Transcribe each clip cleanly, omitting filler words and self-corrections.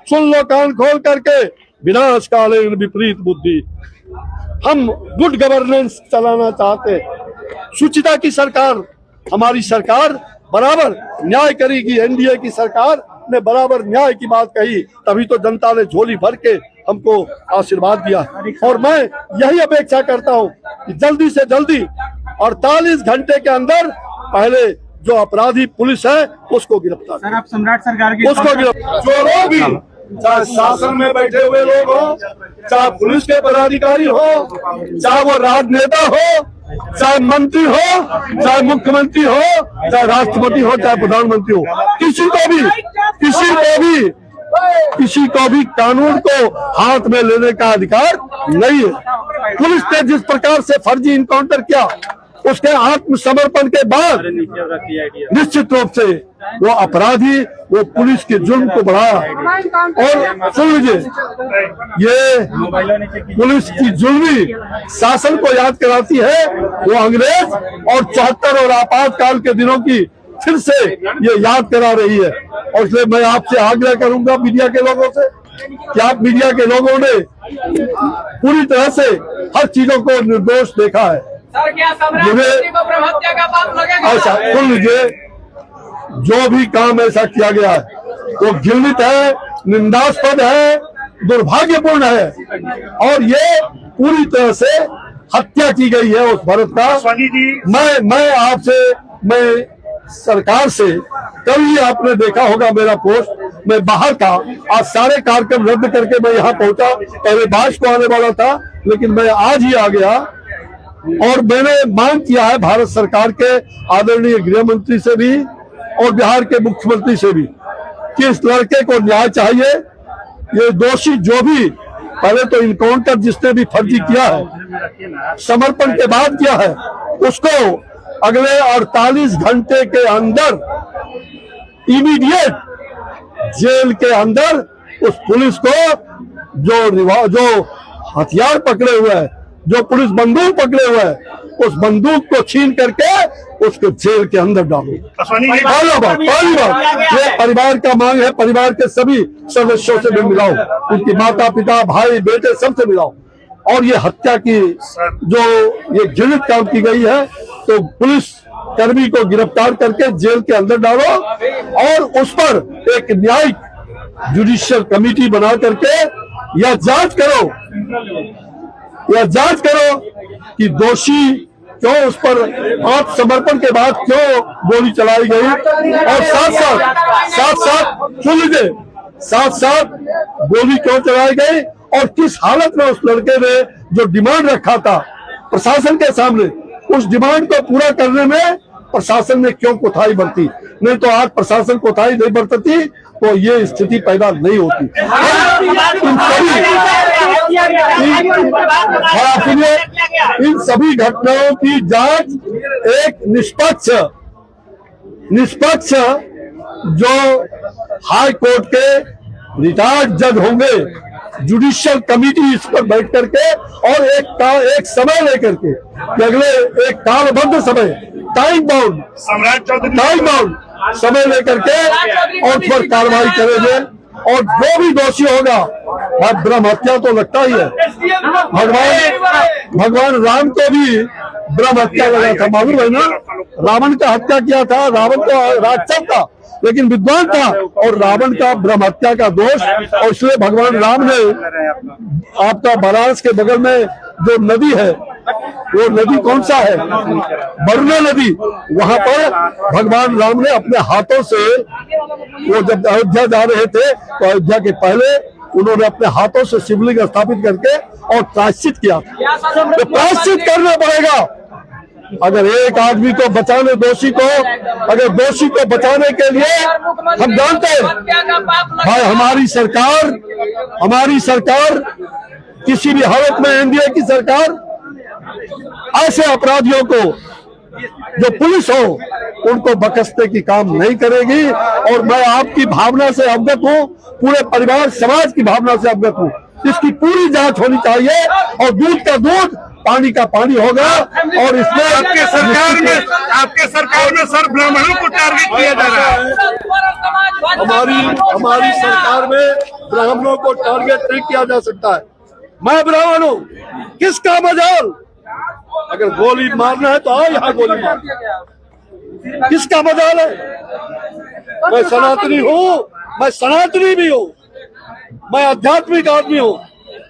सुन लो कान खोल करके, विनाश कालीन विपरीत बुद्धि। हम गुड गवर्नेंस चलाना चाहते, सुचिता की सरकार, हमारी सरकार बराबर न्याय करेगी। एनडीए की सरकार ने बराबर न्याय की बात कही, तभी तो जनता ने झोली भर के हमको आशीर्वाद दिया। और मैं यही अपेक्षा करता हूं कि जल्दी से जल्दी 48 घंटे के अंदर पहले जो अपराधी पुलिस है उसको गिरफ्तार। सर, आप सम्राट सरकार की उसको गिरफ्तार, जो लोग भी, चाहे शासन में बैठे हुए लोग हो, चाहे पुलिस के पदाधिकारी हो, चाहे वो राजनेता हो, चाहे मंत्री हो, चाहे मुख्यमंत्री हो, चाहे राष्ट्रपति हो, चाहे प्रधानमंत्री हो, किसी को भी कानून को हाथ में लेने का अधिकार नहीं है। पुलिस ने जिस प्रकार से फर्जी इनकाउंटर किया, उसके आत्मसमर्पण के बाद निश्चित रूप से वो अपराधी, वो पुलिस के जुर्म को बढ़ाया। और सुन लीजिए, ये पुलिस की जुल्मी शासन को याद कराती है, वो अंग्रेज और 74 और आपातकाल के दिनों की फिर से ये याद करा रही है। और इसलिए मैं आपसे आग्रह करूंगा मीडिया के लोगों से कि आप मीडिया के लोगों ने पूरी तरह से हर चीजों को निर्दोष देखा है। सर, क्या सम्राट को ब्रह्मत्या का पाप लगेगा? ऐसा सुन लीजिए, जो भी काम ऐसा किया गया है वो घृणित है, निंदास्पद है, दुर्भाग्यपूर्ण है। और ये पूरी तरह से हत्या की गई है उस भरत का। मैं आपसे, मैं सरकार से, कल ही आपने देखा होगा मेरा पोस्ट, मैं बाहर था, आज सारे कार्यक्रम रद्द करके मैं यहाँ पहुंचा। पहले 22 को आने वाला था, लेकिन मैं आज ही आ गया। और मैंने मांग किया है भारत सरकार के आदरणीय गृह मंत्री से भी और बिहार के मुख्यमंत्री से भी कि इस लड़के को न्याय चाहिए। ये दोषी जो भी, पहले तो इनकाउंटर जिसने भी फर्जी किया है, समर्पण के बाद किया है, उसको अगले 48 घंटे के अंदर इमीडिएट जेल के अंदर उस पुलिस को जो हथियार पकड़े हुए है, जो पुलिस बंदूक पकड़े हुए है, उस बंदूक को छीन करके उसको जेल के अंदर डालो। पहली बात ये परिवार का मांग है, परिवार के सभी सदस्यों से भी मिलाओ, उनकी माता पिता भाई बेटे सबसे मिलाओ। और ये हत्या की जो ये घृणित काम की गई है, तो पुलिस कर्मी को गिरफ्तार करके जेल के अंदर डालो और उस पर एक न्यायिक जुडिशियल कमेटी बना करके यह जांच करो कि दोषी क्यों, उस पर आत्मसमर्पण के बाद क्यों गोली चलाई गई। और साथ गोली क्यों चलाई गई और किस हालत में उस लड़के ने जो डिमांड रखा था प्रशासन के सामने, उस डिमांड को पूरा करने में प्रशासन ने क्यों कोताही बरती। नहीं तो आज प्रशासन कोताही नहीं बरतती तो ये स्थिति पैदा नहीं होती। इन सभी घटनाओं की जांच एक निष्पक्ष जो हाई कोर्ट के रिटायर्ड जज होंगे, जुडिशियल कमेटी इस पर बैठ करके और एक समय लेकर के, अगले एक कालबद्ध समय, टाइम बाउंड समय लेकर के और उस पर कार्रवाई करेंगे। और जो भी दोषी होगा, ब्रह्म हत्या तो लगता ही है, भगवान राम को भी ब्रह्म हत्या लगा था, मालूम है ना। रावण का हत्या किया था, रावण तो राक्षस था लेकिन विद्वान था, और रावण का ब्रह्म हत्या का दोष। और इसलिए भगवान राम ने आपका बनारस के बगल में जो नदी है, वो नदी कौन सा है, वरुणा नदी, वहां पर भगवान राम ने अपने हाथों से, वो जब अयोध्या जा रहे थे तो अयोध्या के पहले उन्होंने अपने हाथों से शिवलिंग स्थापित करके और प्रायश्चित किया। तो प्रायश्चित करना पड़ेगा। अगर एक आदमी को बचाने, दोषी को, अगर दोषी को बचाने के लिए हम जानते हैं भाई, हमारी सरकार किसी भी हालत में, एनडीए की सरकार ऐसे अपराधियों को जो पुलिस हो उनको बख्शने की काम नहीं करेगी। और मैं आपकी भावना से अवगत हूँ, पूरे परिवार समाज की भावना से अवगत हूँ। इसकी पूरी जांच होनी चाहिए और दूध का दूध, पानी का पानी होगा। और इसमें आपके सरकार में सर ब्राह्मणों को टारगेट किया जा रहा है। हमारी सरकार में ब्राह्मणों को टारगेट नहीं किया जा सकता है। मैं ब्राह्मण हूँ, किसका मजाल? अगर गोली मारना है तो आओ यहाँ गोली मार, किसका मजाल है? मैं सनातनी हूँ, मैं सनातनी भी हूँ, मैं आध्यात्मिक आदमी हूँ,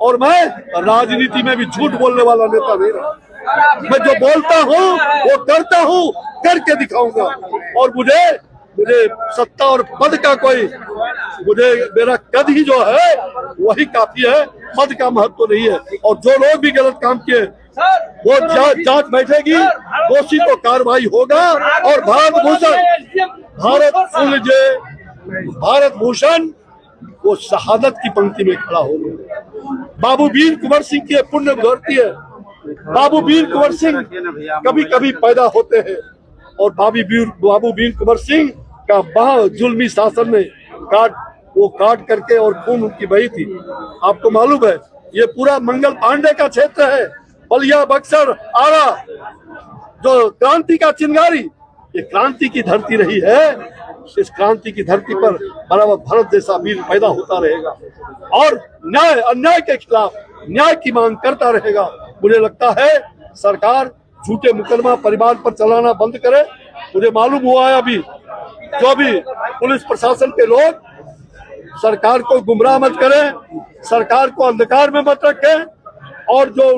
और मैं राजनीति में भी झूठ बोलने वाला नेता नहीं रहा। मैं जो बोलता हूँ वो करता हूँ, करके दिखाऊंगा। और मुझे सत्ता और पद का कोई, मेरा कद ही जो है वही काफी है, पद का महत्व तो नहीं है। और जो लोग भी गलत काम किए वो जांच बैठेगी, दोषी को कार्रवाई होगा। और भारत भूषण वो शहादत की पंक्ति में खड़ा होगा। बाबू वीर कुंवर सिंह की पुण्य धरती है। बाबू वीर कुंवर सिंह कभी कभी पैदा होते हैं, और बाबू वीर कुंवर सिंह का बाह जुल्मी शासन ने काट करके और खून उनकी बही थी। आपको मालूम है ये पूरा मंगल पांडे का क्षेत्र है, बलिया, बक्सर, आरा, जो क्रांति का चिंगारी, ये क्रांति की धरती रही है। इस क्रांति की धरती पर बराबर भारत जैसा वीर पैदा होता रहेगा और न्याय अन्याय के खिलाफ न्याय की मांग करता रहेगा। मुझे लगता है सरकार झूठे मुकदमा परिवार पर चलाना बंद करे। मुझे मालूम हुआ है अभी जो भी पुलिस प्रशासन के लोग सरकार को गुमराह मत करें, सरकार को अंधकार में मत रखें, और जो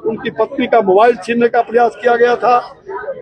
उनकी पत्नी का मोबाइल छीनने का प्रयास किया गया था,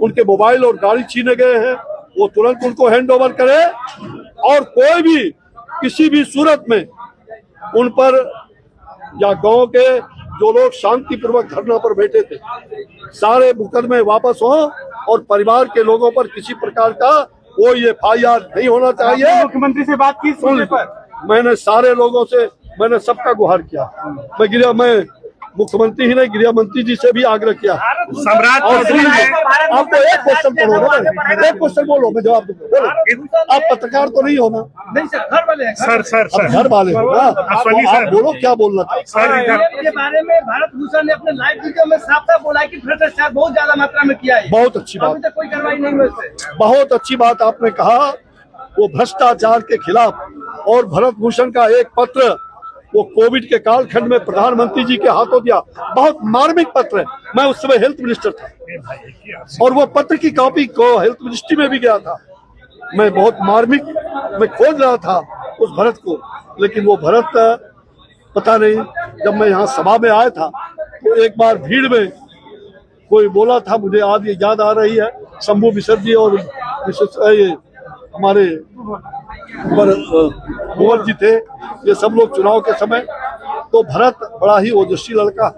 उनके मोबाइल और गाड़ी छीने गए हैं, वो तुरंत उनको हैंड ओवर करे। और कोई भी किसी भी सूरत में उन पर या गांव के जो लोग शांतिपूर्वक धरना पर बैठे थे, सारे मुकदमे वापस हो और परिवार के लोगों पर किसी प्रकार का कोई FIR नहीं होना चाहिए। मुख्यमंत्री से बात की सुनने पर मैंने सारे लोगों से, मैंने सबका गुहार किया। मैं मुख्यमंत्री ही नहीं, गृह मंत्री जी से भी आग्रह किया। सम्राट और आपको एक क्वेश्चन करो ना, एक क्वेश्चन बोलो, मैं जवाब दूंगा। आप पत्रकार तो नहीं हो ना? नहीं सर, घर वाले हैं। सर घर वाले हो ना? आप बोलो क्या बोलना था। के बारे में भारत भूषण ने अपने लाइव वीडियो में साफ साफ बोला है कि भ्रष्टाचार बहुत ज्यादा मात्रा में किया है। बहुत अच्छी बात, अभी तक कोई कार्रवाई नहीं हुई इससे। बहुत अच्छी बात आपने कहा। वो भ्रष्टाचार के खिलाफ और भरत भूषण का एक पत्र वो कोविड के कालखंड में प्रधानमंत्री जी के हाथों दिया, बहुत मार्मिक पत्र है। मैं उस समय हेल्थ मिनिस्टर था और वो पत्र की कॉपी को हेल्थ मिनिस्ट्री में भी गया था। मैं बहुत मार्मिक मैं खोज रहा था उस भरत को, लेकिन वो भरत पता नहीं, जब मैं यहाँ सभा में आया था तो एक बार भीड़ में कोई बोला था, मुझे आज ये याद आ रही है, शंभू मिश्र जी और हमारे कुंवर जी थे, ये सब लोग चुनाव के समय। तो भरत बड़ा ही ओजस्वी लड़का,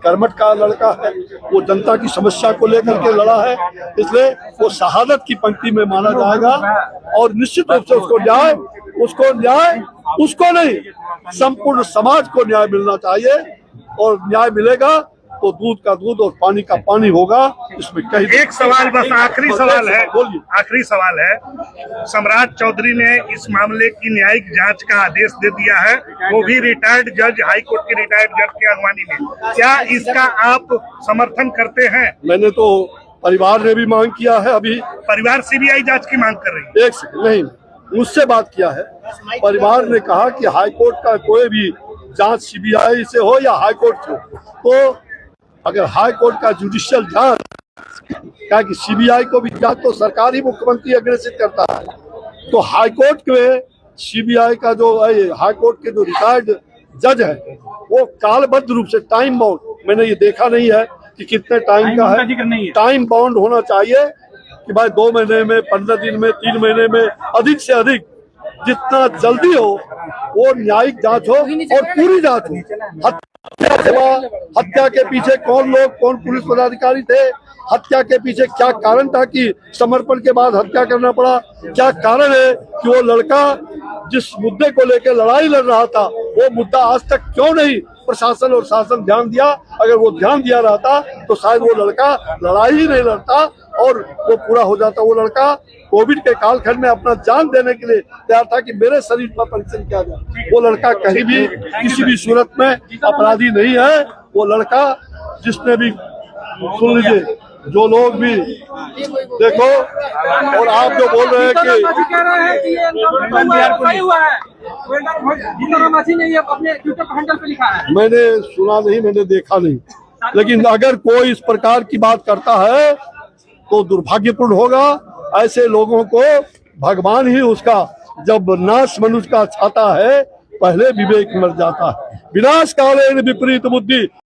कर्मठ का लड़का है, वो जनता की समस्या को लेकर के लड़ा है, इसलिए वो शहादत की पंक्ति में माना जाएगा। और निश्चित रूप से उसको नहीं, संपूर्ण समाज को न्याय मिलना चाहिए, और न्याय मिलेगा तो दूध का दूध और पानी का पानी होगा। इसमें कहीं एक सवाल बस, आखिरी सवाल है, बोलिए। आखिरी सवाल है। सम्राट चौधरी ने इस मामले की न्यायिक जांच का आदेश दे दिया है, वो भी रिटायर्ड जज, हाई कोर्ट के रिटायर्ड जज की अगवानी में। क्या इसका आप समर्थन करते हैं? मैंने तो परिवार ने भी मांग किया है। अभी परिवार CBI जांच की मांग कर रही है। एक सेकंड, नहीं, मुझसे बात किया है। परिवार ने कहा कि हाई कोर्ट का कोई भी जांच CBI से हो या हाई कोर्ट से हो, तो अगर हाई कोर्ट का जुडिशियल जांच, क्या कि CBI को भी जांच तो सरकार ही मुख्यमंत्री अग्रेसित करता है, तो हाई कोर्ट में CBI का जो हाई कोर्ट के जो रिटायर्ड जज है वो कालबद्ध रूप से टाइम बाउंड, मैंने ये देखा नहीं है कि कितने टाइम का है, टाइम बाउंड होना चाहिए कि भाई 2 महीने में, 15 दिन में, 3 महीने में, अधिक से अधिक जितना जल्दी हो वो न्यायिक जांच हो और पूरी जांच हो। हत्या के पीछे कौन लोग, कौन पुलिस पदाधिकारी थे, हत्या के पीछे क्या कारण था कि समर्पण के बाद हत्या करना पड़ा, क्या कारण है कि वो लड़का जिस मुद्दे को लेकर लड़ाई लड़ रहा था वो मुद्दा आज तक क्यों नहीं प्रशासन और शासन ध्यान दिया। अगर वो ध्यान दिया रहता तो शायद वो लड़का लड़ाई ही नहीं लड़ता और वो पूरा हो जाता। वो लड़का कोविड के कालखंड में अपना जान देने के लिए तैयार था कि मेरे शरीर पर परीक्षण किया जाए। वो लड़का कहीं भी किसी भी सूरत में अपराधी नहीं है। वो लड़का जिसने भी सुन लीजिए, जो लोग भी देखो, और आप जो बोल रहे हैं कि ये सही हुआ है, अपने ट्विटर हैंडल पे लिखा है। मैंने सुना नहीं, मैंने देखा नहीं, लेकिन अगर कोई इस प्रकार की बात करता है तो दुर्भाग्यपूर्ण होगा। ऐसे लोगों को भगवान ही उसका, जब नाश मनुष्य का छाता है, पहले विवेक मर जाता है। विनाश काले विपरीत बुद्धि।